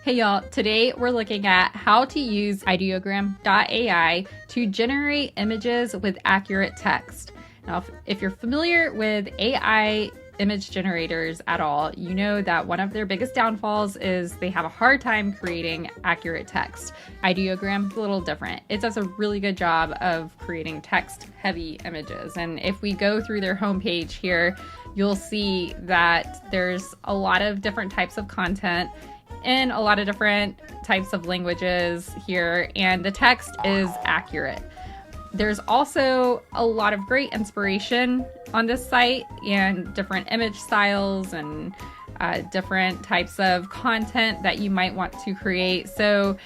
Hey y'all, today we're looking at how to use Ideogram.AI to generate images with accurate text. Now, if you're familiar with AI image generators at all, you know that one of their biggest downfalls is they have a hard time creating accurate text. Ideogram is a little different. It does a really good job of creating text-heavy images. And if we go through their homepage here, you'll see that there's a lot of different types of content in a lot of different types of languages here, and the text is accurate. There's also a lot of great inspiration on this site and different image styles and different types of content that you might want to create. So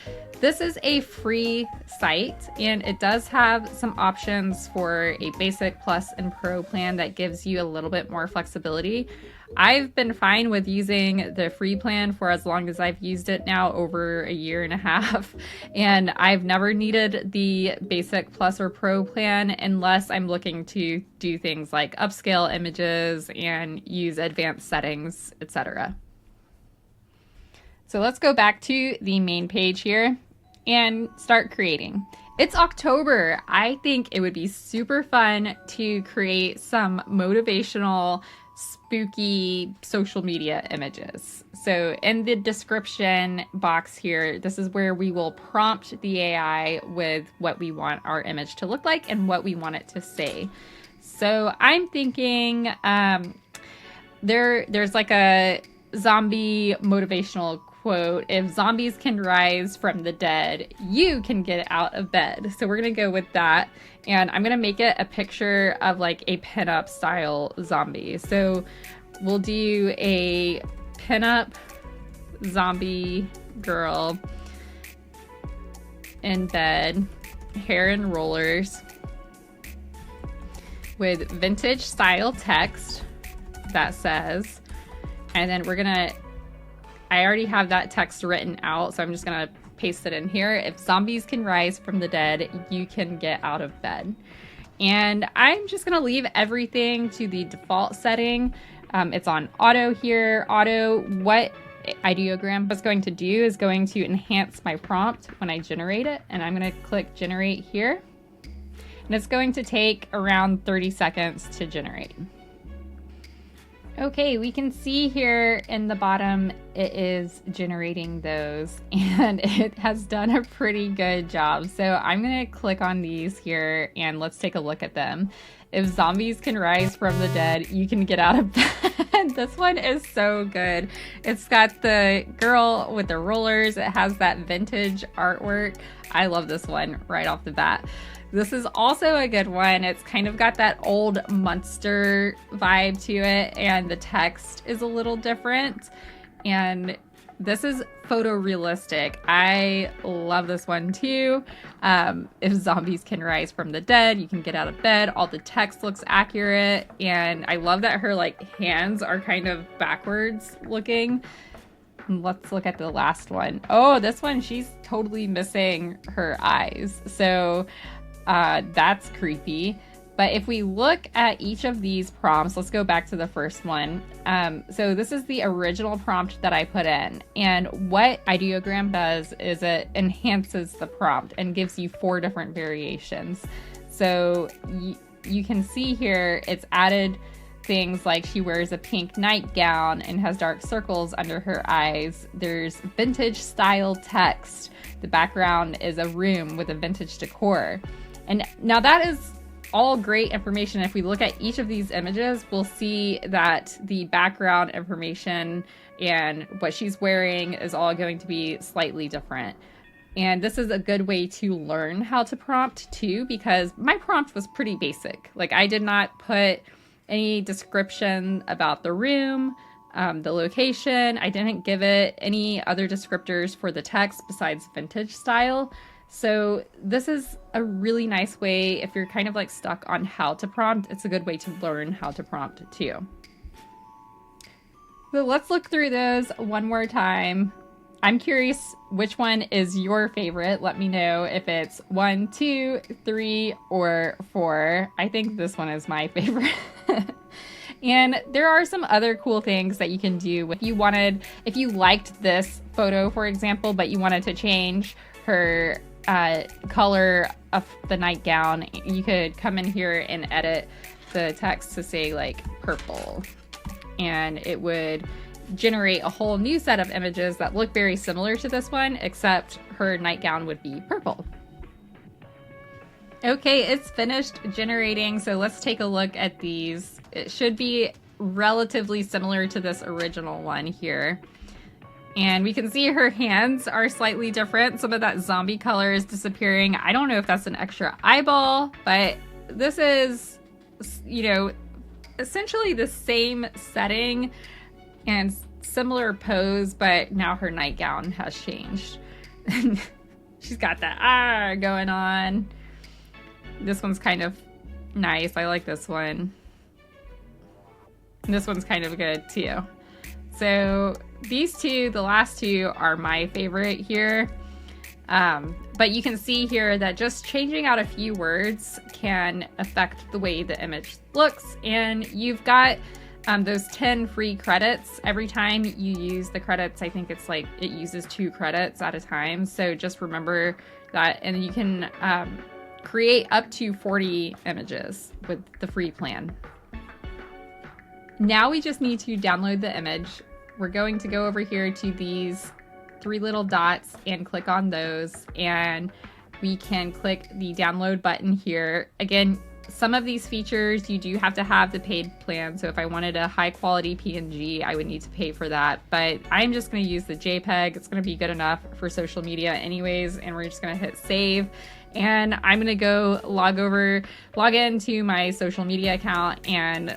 this is a free site, and it does have some options for a basic, plus, and pro plan that gives you a little bit more flexibility. I've been fine with using the free plan for as long as I've used it now, over a year and a half. And I've never needed the basic, plus, or pro plan unless I'm looking to do things like upscale images and use advanced settings, etc. So let's go back to the main page here and start creating. It's October. I think it would be super fun to create some motivational, spooky social media images. So in the description box here, this is where we will prompt the AI with what we want our image to look like and what we want it to say. So I'm thinking there's like a zombie motivational quote: if zombies can rise from the dead, you can get out of bed. So we're gonna go with that, and I'm gonna make it a picture of like a pinup style zombie. So we'll do a pinup zombie girl in bed, hair and rollers, with vintage style text that says, and then we're gonna, I already have that text written out, so I'm just gonna paste it in here. If zombies can rise from the dead, you can get out of bed. And I'm just gonna leave everything to the default setting. It's on auto here. Auto, what Ideogram is going to do is going to enhance my prompt when I generate it. And I'm gonna click generate here. And it's going to take around 30 seconds to generate. Okay, we can see here in the bottom, it is generating those, and it has done a pretty good job. So I'm gonna click on these here and let's take a look at them. If zombies can rise from the dead, you can get out of bed. This one is so good. It's got the girl with the rollers. It has that vintage artwork. I love this one right off the bat. This is also a good one. It's kind of got that old Munster vibe to it, and the text is a little different. And this is photorealistic. I love this one too. If zombies can rise from the dead, you can get out of bed. All the text looks accurate, and I love that her like hands are kind of backwards looking. Let's look at the last one. Oh, this one, she's totally missing her eyes. So that's creepy. But if we look at each of these prompts, let's go back to the first one. So this is the original prompt that I put in. And what Ideogram does is it enhances the prompt and gives you 4 different variations. So you can see here, it's added things like she wears a pink nightgown and has dark circles under her eyes. There's vintage style text. The background is a room with a vintage decor. And now that is all great information. If we look at each of these images, we'll see that the background information and what she's wearing is all going to be slightly different. And this is a good way to learn how to prompt too, because my prompt was pretty basic. Like, I did not put any description about the room, the location. I didn't give it any other descriptors for the text besides vintage style. So this is a really nice way, if you're kind of like stuck on how to prompt, it's a good way to learn how to prompt too. So let's look through those one more time. I'm curious which one is your favorite. Let me know if it's 1, 2, 3, or 4. I think this one is my favorite. And there are some other cool things that you can do if you liked this photo, for example, but you wanted to change her color of the nightgown, you could come in here and edit the text to say like purple, and it would generate a whole new set of images that look very similar to this one, except her nightgown would be purple. Okay, it's finished generating, so let's take a look at these. It should be relatively similar to this original one here. And we can see her hands are slightly different. Some of that zombie color is disappearing. I don't know if that's an extra eyeball, but this is, you know, essentially the same setting and similar pose, but now her nightgown has changed. She's got that going on. This one's kind of nice. I like this one. This one's kind of good too. So these two, the last two, are my favorite here. But you can see here that just changing out a few words can affect the way the image looks. And you've got those 10 free credits. Every time you use the credits, I think it's like it uses 2 credits at a time. So just remember that, and you can create up to 40 images with the free plan. Now we just need to download the image. We're going to go over here to these 3 little dots and click on those, and we can click the download button here. Again, some of these features you do have to have the paid plan, so if I wanted a high quality PNG, I would need to pay for that, but I'm just going to use the JPEG. It's going to be good enough for social media anyways, and we're just going to hit save. And I'm going to go log into my social media account and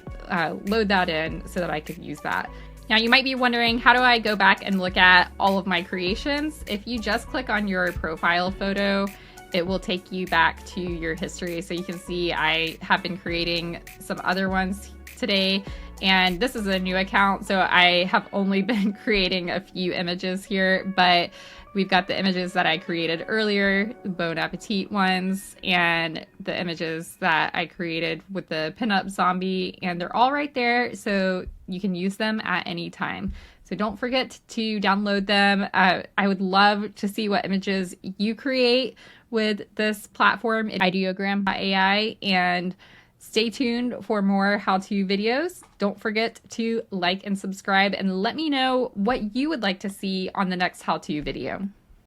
load that in so that I could use that. Now you might be wondering, how do I go back and look at all of my creations? If you just click on your profile photo, it will take you back to your history. So you can see I have been creating some other ones today, and this is a new account, so I have only been creating a few images here, but we've got the images that I created earlier, the Bon Appetit ones, and the images that I created with the pinup zombie, and they're all right there, so you can use them at any time. So don't forget to download them. I would love to see what images you create with this platform, Ideogram.AI, and stay tuned for more how-to videos. Don't forget to like and subscribe, and let me know what you would like to see on the next how-to video.